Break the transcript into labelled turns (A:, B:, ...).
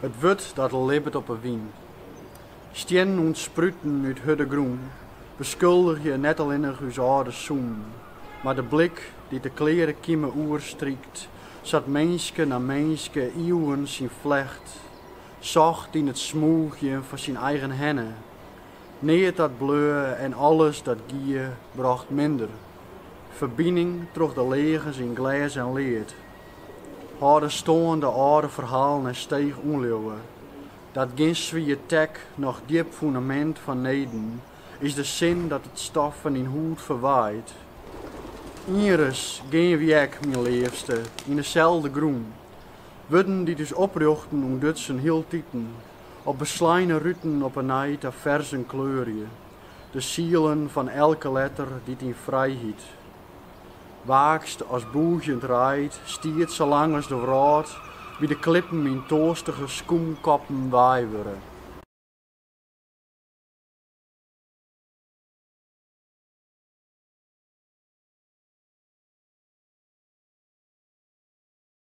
A: Het wut dat libbet op een wien. Stien ontspruten uit hudde groen. Beschuldig je net al in uw oude zoen. Maar de blik die de kleren kiemen oerstriekt, zat menske na menske eeuwen zijn vlecht. Zacht in het smoegje van zijn eigen hennen. Neer dat bleu en alles dat gie bracht minder. Verbinding troch de legens in glas en leed. Hadden stonden de oude verhalen en steeg onleeuwen. Dat ginst wie je tek nog diep fundament van neden, is de zin dat het stof van in hoed verwaait. Iris geen wie ik, mijn liefste, in dezelfde groen. Wudden die dus oprochten om dutsen heel tieten, op beslijne ruten op een nijd af versen kleurje. De zielen van elke letter die in vrijheid. Waakst als boegend rijdt, stiert zolang als de wraad, wie de klippen in toostige skoemkoppen waaien worden.